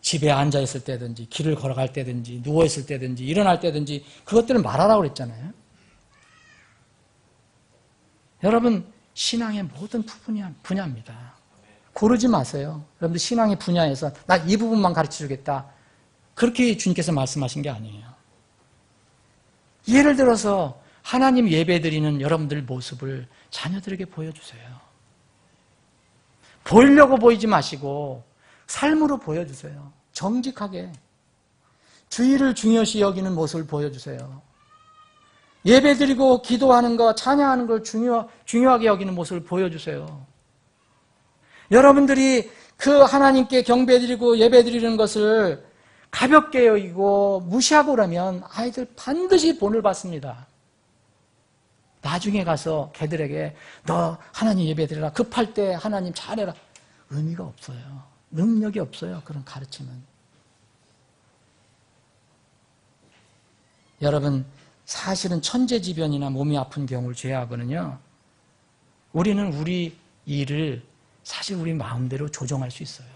집에 앉아있을 때든지, 길을 걸어갈 때든지, 누워있을 때든지, 일어날 때든지, 그것들을 말하라고 그랬잖아요. 여러분, 신앙의 모든 분야입니다. 고르지 마세요. 여러분들 신앙의 분야에서 나 이 부분만 가르쳐주겠다. 그렇게 주님께서 말씀하신 게 아니에요. 예를 들어서 하나님 예배드리는 여러분들 모습을 자녀들에게 보여주세요. 보이려고 보이지 마시고 삶으로 보여주세요. 정직하게. 주의를 중요시 여기는 모습을 보여주세요. 예배드리고 기도하는 거, 찬양하는 걸 중요하게 여기는 모습을 보여주세요. 여러분들이 그 하나님께 경배드리고 예배드리는 것을 가볍게 여기고 무시하고 그러면 아이들 반드시 본을 받습니다. 나중에 가서 걔들에게 너 하나님 예배드려라. 급할 때 하나님 잘해라. 의미가 없어요. 능력이 없어요. 그런 가르침은. 여러분, 사실은 천재지변이나 몸이 아픈 경우를 제외하고는요, 우리는 우리 일을 사실 우리 마음대로 조정할 수 있어요.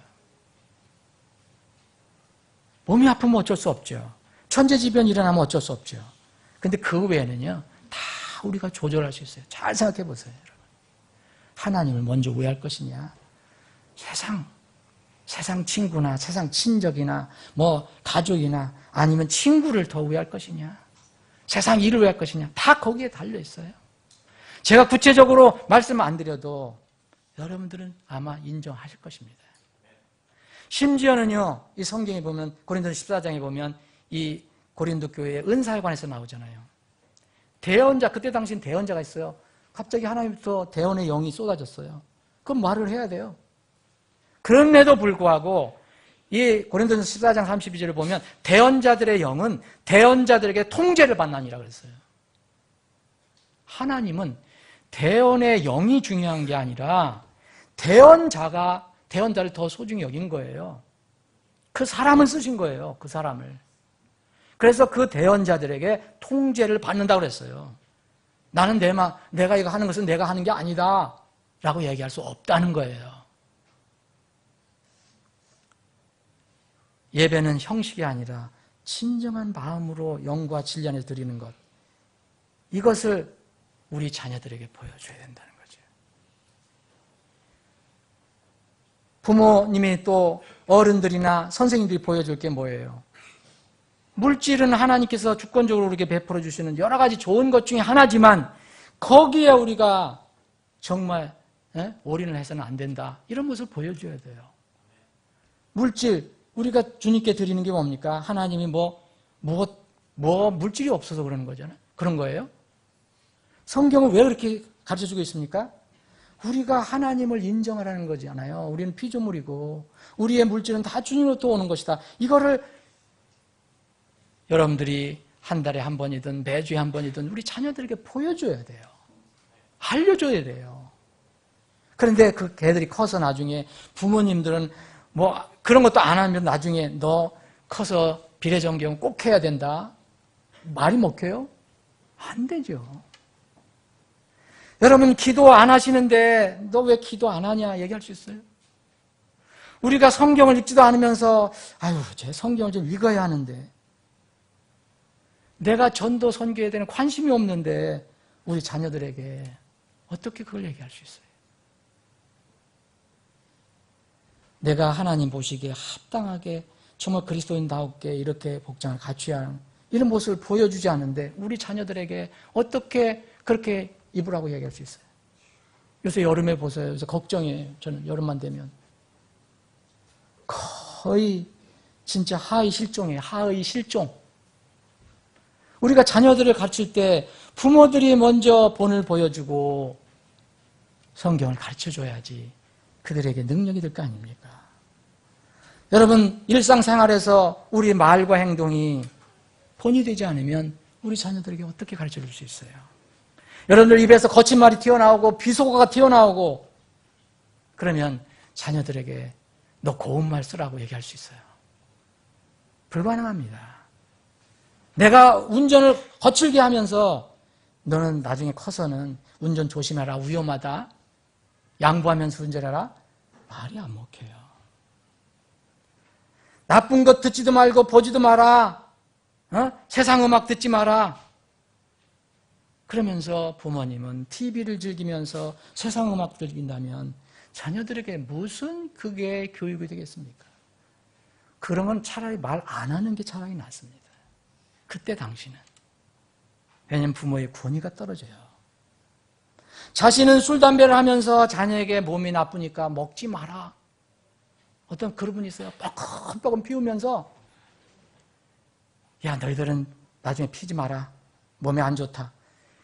몸이 아프면 어쩔 수 없죠. 천재지변이 일어나면 어쩔 수 없죠. 근데 그 외에는요, 다 우리가 조절할 수 있어요. 잘 생각해 보세요, 여러분. 하나님을 먼저 우애할 것이냐, 세상 친구나 세상 친적이나 가족이나 아니면 친구를 더 우애할 것이냐, 세상 일을 우애할 것이냐, 다 거기에 달려 있어요. 제가 구체적으로 말씀 안 드려도 여러분들은 아마 인정하실 것입니다. 심지어는요, 이 성경에 보면 고린도서 14장에 보면 이 고린도 교회의 은사에 관해서 나오잖아요. 대언자, 그때 당시엔 대언자가 있어요. 갑자기 하나님부터 대언의 영이 쏟아졌어요. 그럼 말을 해야 돼요. 그럼에도 불구하고 이 고린도서 14장 32절을 보면 대언자들의 영은 대언자들에게 통제를 받나니라 그랬어요. 하나님은 대언의 영이 중요한 게 아니라 대언자를 더 소중히 여긴 거예요. 그 사람을 쓰신 거예요. 그 사람을. 그래서 그 대언자들에게 통제를 받는다고 그랬어요. 나는 내가 이거 하는 것은 내가 하는 게 아니다 라고 얘기할 수 없다는 거예요. 예배는 형식이 아니라 진정한 마음으로 영과 진리 안에서 드리는 것. 이것을 우리 자녀들에게 보여줘야 된다는 거죠. 부모님이 또 어른들이나 선생님들이 보여줄 게 뭐예요? 물질은 하나님께서 주권적으로 우리에게 베풀어 주시는 여러 가지 좋은 것 중에 하나지만 거기에 우리가 정말 올인을 해서는 안 된다. 이런 것을 보여줘야 돼요. 물질, 우리가 주님께 드리는 게 뭡니까? 하나님이 물질이 없어서 그러는 거잖아요. 그런 거예요. 성경은 왜 그렇게 가르쳐주고 있습니까? 우리가 하나님을 인정하라는 거잖아요. 우리는 피조물이고 우리의 물질은 다 주님으로부터 오는 것이다. 이거를 여러분들이 한 달에 한 번이든 매주에 한 번이든 우리 자녀들에게 보여줘야 돼요. 알려줘야 돼요. 그런데 그 개들이 커서 나중에 부모님들은 그런 것도 안 하면 나중에 너 커서 비례전경 꼭 해야 된다. 말이 먹혀요? 안 되죠. 여러분 기도 안 하시는데 너 왜 기도 안 하냐 얘기할 수 있어요? 우리가 성경을 읽지도 않으면서 제 성경을 좀 읽어야 하는데 내가 전도 선교에 대한 관심이 없는데 우리 자녀들에게 어떻게 그걸 얘기할 수 있어요? 내가 하나님 보시기에 합당하게 정말 그리스도인다우게 이렇게 복장을 갖춰야 하는 이런 모습을 보여주지 않는데 우리 자녀들에게 어떻게 그렇게 입으라고 얘기할 수 있어요? 요새 여름에 보세요. 요새 걱정이에요. 저는 여름만 되면 거의 진짜 하의 실종이에요. 하의 실종. 우리가 자녀들을 가르칠 때 부모들이 먼저 본을 보여주고 성경을 가르쳐줘야지 그들에게 능력이 될 거 아닙니까? 여러분 일상생활에서 우리 말과 행동이 본이 되지 않으면 우리 자녀들에게 어떻게 가르쳐줄 수 있어요? 여러분들 입에서 거친 말이 튀어나오고 비속어가 튀어나오고 그러면 자녀들에게 너 고운 말 쓰라고 얘기할 수 있어요? 불가능합니다. 내가 운전을 거칠게 하면서 너는 나중에 커서는 운전 조심해라, 위험하다, 양보하면서 운전해라, 말이 안 먹혀요. 나쁜 것 듣지도 말고 보지도 마라, 세상 음악 듣지 마라. 그러면서 부모님은 TV를 즐기면서 세상 음악 즐긴다면 자녀들에게 무슨 그게 교육이 되겠습니까? 그런 건 차라리 말 안 하는 게 차라리 낫습니다. 그때 당시는. 왜냐하면 부모의 권위가 떨어져요. 자신은 술, 담배를 하면서 자녀에게 몸이 나쁘니까 먹지 마라. 어떤 그런 분이 있어요. 뻐끔뻐끔 피우면서 야 너희들은 나중에 피지 마라. 몸에 안 좋다.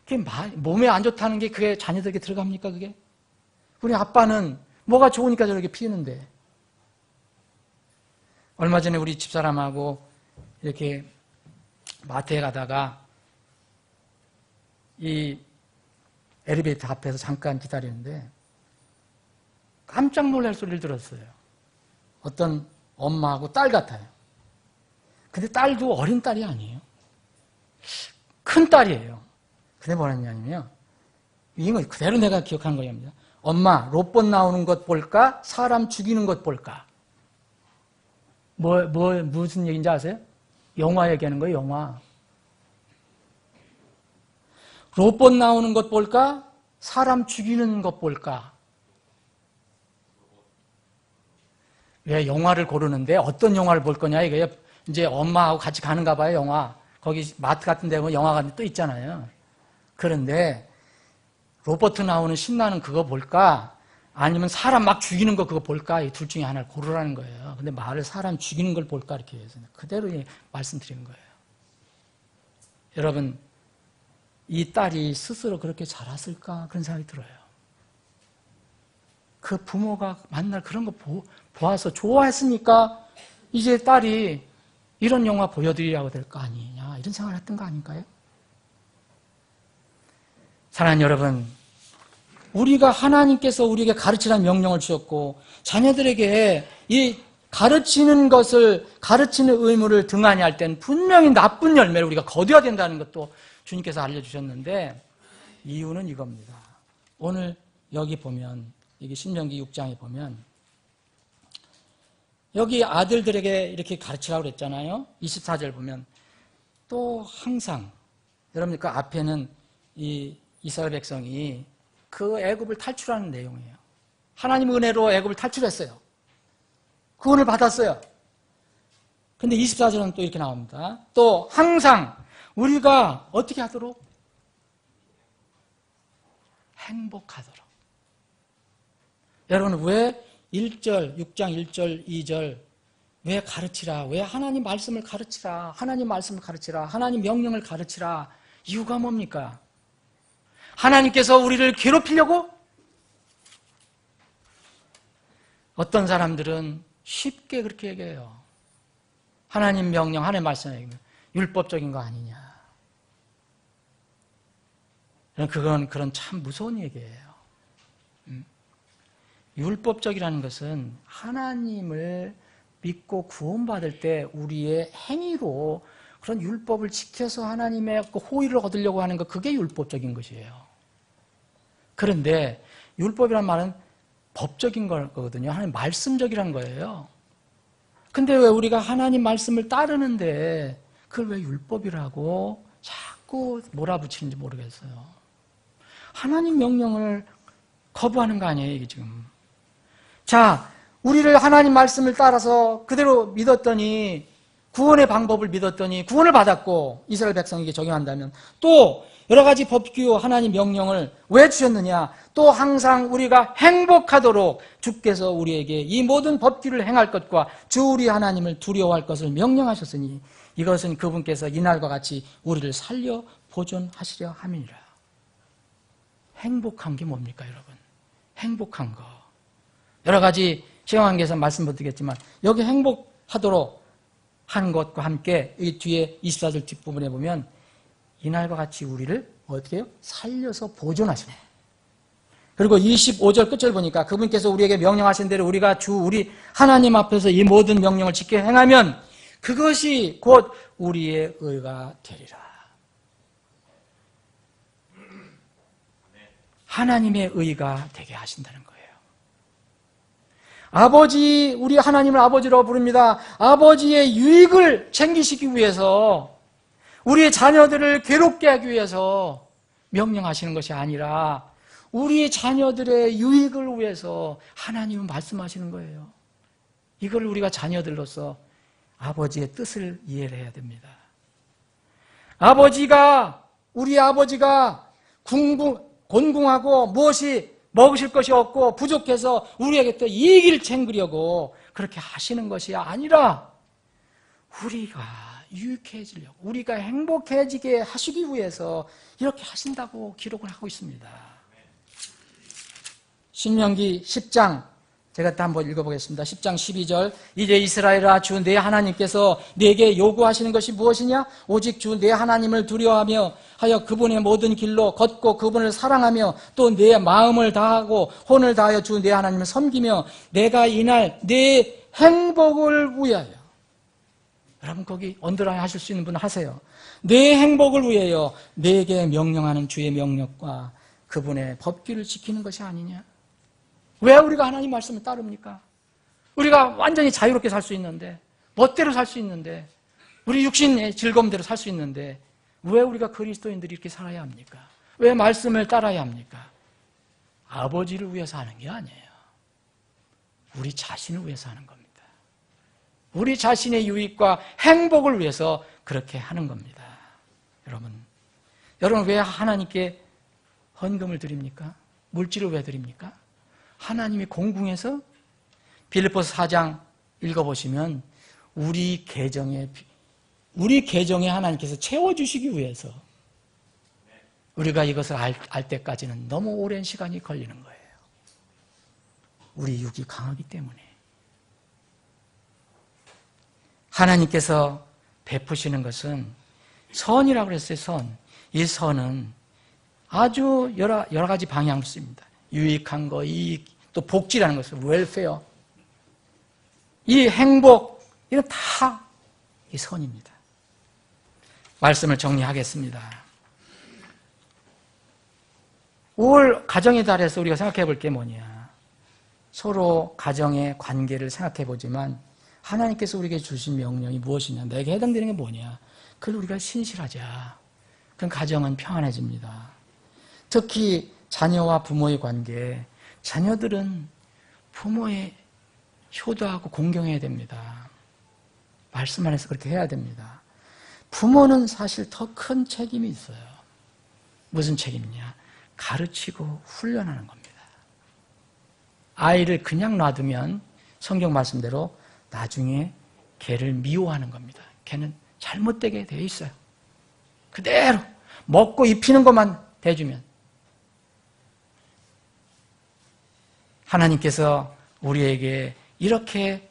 그게 몸에 안 좋다는 게 그게 자녀들에게 들어갑니까 그게? 우리 아빠는 뭐가 좋으니까 저렇게 피우는데. 얼마 전에 우리 집사람하고 이렇게 마트에 가다가 이 엘리베이터 앞에서 잠깐 기다리는데 깜짝 놀랄 소리를 들었어요. 어떤 엄마하고 딸 같아요. 근데 딸도 어린 딸이 아니에요. 큰 딸이에요. 근데 뭐라 했냐면요. 이거 그대로 내가 기억한 거입니다. 엄마, 로봇 나오는 것 볼까? 사람 죽이는 것 볼까? 무슨 얘기인지 아세요? 영화 얘기하는 거예요, 영화. 로봇 나오는 것 볼까? 사람 죽이는 것 볼까? 왜 영화를 고르는데 어떤 영화를 볼 거냐 이거예요. 이제 엄마하고 같이 가는가 봐요, 영화. 거기 마트 같은 데 보면 영화가 또 있잖아요. 그런데 로봇 나오는 신나는 그거 볼까? 아니면 사람 막 죽이는 거 그거 볼까? 이 둘 중에 하나를 고르라는 거예요. 근데 말을 사람 죽이는 걸 볼까? 이렇게 해서 그대로 말씀드리는 거예요. 여러분, 이 딸이 스스로 그렇게 자랐을까? 그런 생각이 들어요. 그 부모가 만날 그런 거 보아서 좋아했으니까 이제 딸이 이런 영화 보여드리라고 될 거 아니냐? 이런 생각을 했던 거 아닐까요? 사랑하는 여러분, 우리가 하나님께서 우리에게 가르치라는 명령을 주셨고 자녀들에게 이 가르치는 것을 가르치는 의무를 등한히 할 때는 분명히 나쁜 열매를 우리가 거둬야 된다는 것도 주님께서 알려주셨는데 이유는 이겁니다. 오늘 여기 보면 이게 신명기 6장에 보면 여기 아들들에게 이렇게 가르치라고 그랬잖아요. 24절 보면 또 항상 여러분 그 앞에는 이 이스라엘 백성이 그 애굽을 탈출하는 내용이에요. 하나님의 은혜로 애굽을 탈출했어요. 구원을 받았어요. 근데 24절은 또 이렇게 나옵니다. 또 항상 우리가 어떻게 하도록? 행복하도록. 여러분 왜 1절, 6장 1절, 2절 왜 가르치라? 왜 하나님 말씀을 가르치라? 하나님 말씀을 가르치라? 하나님 명령을 가르치라? 이유가 뭡니까? 하나님께서 우리를 괴롭히려고? 어떤 사람들은 쉽게 그렇게 얘기해요. 하나님 명령, 하나님 말씀 얘기하면 율법적인 거 아니냐. 그건 그런 참 무서운 얘기예요. 율법적이라는 것은 하나님을 믿고 구원받을 때 우리의 행위로 그런 율법을 지켜서 하나님의 그 호의를 얻으려고 하는 것, 그게 율법적인 것이에요. 그런데 율법이란 말은 법적인 거거든요. 하나님 말씀적이란 거예요. 근데 왜 우리가 하나님 말씀을 따르는데 그걸 왜 율법이라고 자꾸 몰아붙이는지 모르겠어요. 하나님 명령을 거부하는 거 아니에요, 이게 지금. 자, 우리를 하나님 말씀을 따라서 그대로 믿었더니 구원의 방법을 믿었더니 구원을 받았고 이스라엘 백성에게 적용한다면 또 여러 가지 법규 하나님 명령을 왜 주셨느냐? 또 항상 우리가 행복하도록 주께서 우리에게 이 모든 법규를 행할 것과 주 우리 하나님을 두려워할 것을 명령하셨으니 이것은 그분께서 이날과 같이 우리를 살려 보존하시려 함이니라. 행복한 게 뭡니까, 여러분? 행복한 거. 여러 가지 시간관계에서 말씀 못 드리겠지만 여기 행복하도록 한 것과 함께 이 뒤에 24절 뒷부분에 보면 이날과 같이 우리를 어떻게 해요? 살려서 보존하시는 거예요. 그리고 25절 끝을 보니까 그분께서 우리에게 명령하신 대로 우리가 우리 하나님 앞에서 이 모든 명령을 지켜 행하면 그것이 곧 우리의 의가 되리라. 하나님의 의가 되게 하신다는 거예요. 아버지, 우리 하나님을 아버지로 부릅니다. 아버지의 유익을 챙기시기 위해서 우리의 자녀들을 괴롭게 하기 위해서 명령하시는 것이 아니라 우리의 자녀들의 유익을 위해서 하나님은 말씀하시는 거예요. 이걸 우리가 자녀들로서 아버지의 뜻을 이해를 해야 됩니다. 우리 아버지가 곤궁하고 무엇이 먹으실 것이 없고 부족해서 우리에게 또 이익을 챙기려고 그렇게 하시는 것이 아니라 우리가 유익해지려고, 우리가 행복해지게 하시기 위해서 이렇게 하신다고 기록을 하고 있습니다. 신명기 10장 제가 또 한번 읽어보겠습니다. 10장 12절 이제 이스라엘아 주 내 하나님께서 네게 요구하시는 것이 무엇이냐? 오직 주 내 하나님을 두려워하며 하여 그분의 모든 길로 걷고 그분을 사랑하며 또 내 마음을 다하고 혼을 다하여 주 내 하나님을 섬기며 내가 이날 내 행복을 위하여, 여러분 거기 언더라인 하실 수 있는 분 하세요. 내 행복을 위하여 내게 명령하는 주의 명령과 그분의 법규를 지키는 것이 아니냐? 왜 우리가 하나님 말씀을 따릅니까? 우리가 완전히 자유롭게 살 수 있는데, 멋대로 살 수 있는데, 우리 육신의 즐거움대로 살 수 있는데 왜 우리가 그리스도인들이 이렇게 살아야 합니까? 왜 말씀을 따라야 합니까? 아버지를 위해서 하는 게 아니에요. 우리 자신을 위해서 하는 겁니다. 우리 자신의 유익과 행복을 위해서 그렇게 하는 겁니다. 여러분 왜 하나님께 헌금을 드립니까? 물질을 왜 드립니까? 하나님이 공궁에서 빌립보서 4장 읽어보시면 우리 계정에 하나님께서 채워주시기 위해서 우리가 이것을 알 때까지는 너무 오랜 시간이 걸리는 거예요. 우리 육이 강하기 때문에. 하나님께서 베푸시는 것은 선이라고 그랬어요. 선. 이 선은 아주 여러 가지 방향으로 씁니다. 유익한 거, 이익, 또 복지라는 것은 웰페어, 이 행복, 이건 다 이 선입니다. 말씀을 정리하겠습니다. 5월 가정의 달에서 우리가 생각해 볼 게 뭐냐? 서로 가정의 관계를 생각해 보지만 하나님께서 우리에게 주신 명령이 무엇이냐? 내게 해당되는 게 뭐냐? 그걸 우리가 신실하자. 그럼 가정은 평안해집니다. 특히 자녀와 부모의 관계, 자녀들은 부모에 효도하고 공경해야 됩니다. 말씀 안에서 그렇게 해야 됩니다. 부모는 사실 더 큰 책임이 있어요. 무슨 책임이냐? 가르치고 훈련하는 겁니다. 아이를 그냥 놔두면 성경 말씀대로 나중에 걔를 미워하는 겁니다. 걔는 잘못되게 되어 있어요. 그대로 먹고 입히는 것만 대주면. 하나님께서 우리에게 이렇게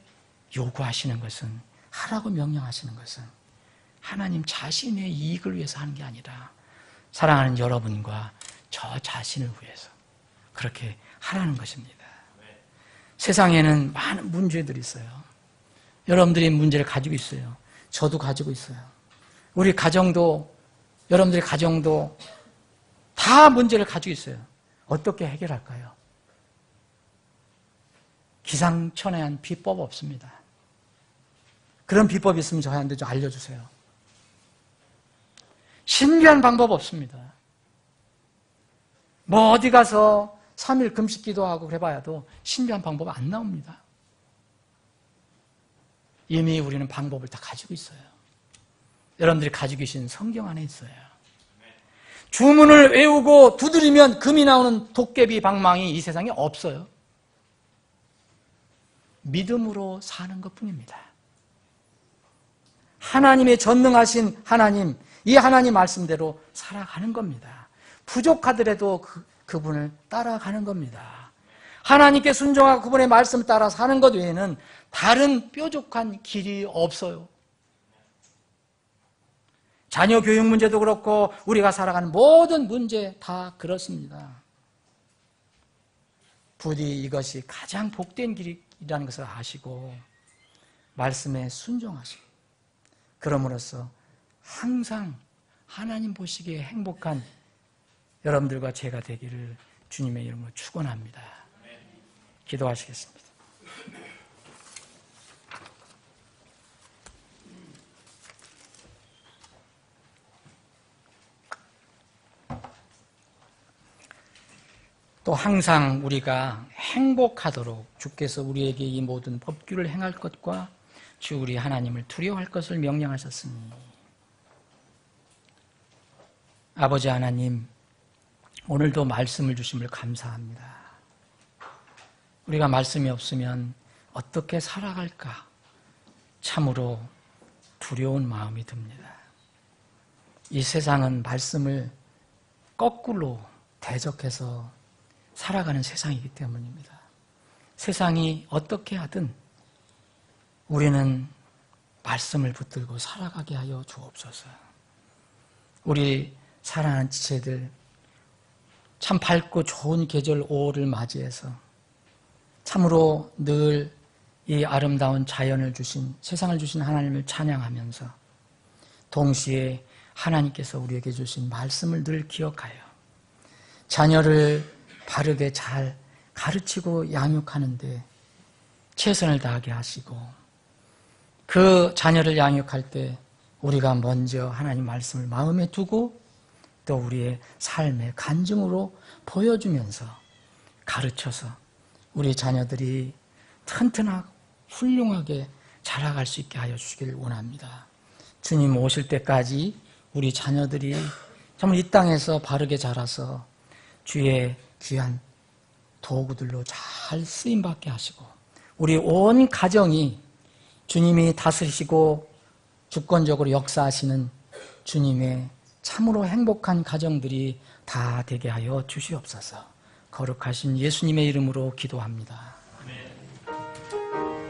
요구하시는 것은, 하라고 명령하시는 것은 하나님 자신의 이익을 위해서 하는 게 아니라 사랑하는 여러분과 저 자신을 위해서 그렇게 하라는 것입니다. 세상에는 많은 문제들이 있어요. 여러분들이 문제를 가지고 있어요. 저도 가지고 있어요. 우리 가정도, 여러분들의 가정도 다 문제를 가지고 있어요. 어떻게 해결할까요? 기상천외한 비법 없습니다. 그런 비법이 있으면 저한테 좀 알려주세요. 신비한 방법 없습니다. 뭐 어디 가서 3일 금식 기도하고 그래봐야도 신비한 방법 안 나옵니다. 이미 우리는 방법을 다 가지고 있어요. 여러분들이 가지고 계신 성경 안에 있어요. 주문을 외우고 두드리면 금이 나오는 도깨비 방망이 이 세상에 없어요. 믿음으로 사는 것뿐입니다. 하나님의 전능하신 하나님, 이 하나님 말씀대로 살아가는 겁니다. 부족하더라도 그분을 따라가는 겁니다. 하나님께 순종하고 그분의 말씀을 따라 사는 것 외에는 다른 뾰족한 길이 없어요. 자녀 교육 문제도 그렇고 우리가 살아가는 모든 문제 다 그렇습니다. 부디 이것이 가장 복된 길이라는 것을 아시고 말씀에 순종하시고, 그럼으로써 항상 하나님 보시기에 행복한 여러분들과 제가 되기를 주님의 이름으로 축원합니다. 기도하시겠습니다. 또 항상 우리가 행복하도록 주께서 우리에게 이 모든 법규를 행할 것과 주 우리 하나님을 두려워할 것을 명령하셨으니, 아버지 하나님, 오늘도 말씀을 주심을 감사합니다. 우리가 말씀이 없으면 어떻게 살아갈까 참으로 두려운 마음이 듭니다. 이 세상은 말씀을 거꾸로 대적해서 살아가는 세상이기 때문입니다. 세상이 어떻게 하든 우리는 말씀을 붙들고 살아가게 하여 주옵소서. 우리 사랑하는 지체들 참 밝고 좋은 계절 5월을 맞이해서 참으로 늘 이 아름다운 자연을 주신, 세상을 주신 하나님을 찬양하면서 동시에 하나님께서 우리에게 주신 말씀을 늘 기억하여 자녀를 바르게 잘 가르치고 양육하는데 최선을 다하게 하시고, 그 자녀를 양육할 때 우리가 먼저 하나님 말씀을 마음에 두고 또 우리의 삶의 간증으로 보여주면서 가르쳐서 우리 자녀들이 튼튼하고 훌륭하게 자라갈 수 있게 하여 주시기를 원합니다. 주님 오실 때까지 우리 자녀들이 정말 이 땅에서 바르게 자라서 주의 귀한 도구들로 잘 쓰임받게 하시고, 우리 온 가정이 주님이 다스리시고 주권적으로 역사하시는 주님의 참으로 행복한 가정들이 다 되게 하여 주시옵소서. 거룩하신 예수님의 이름으로 기도합니다.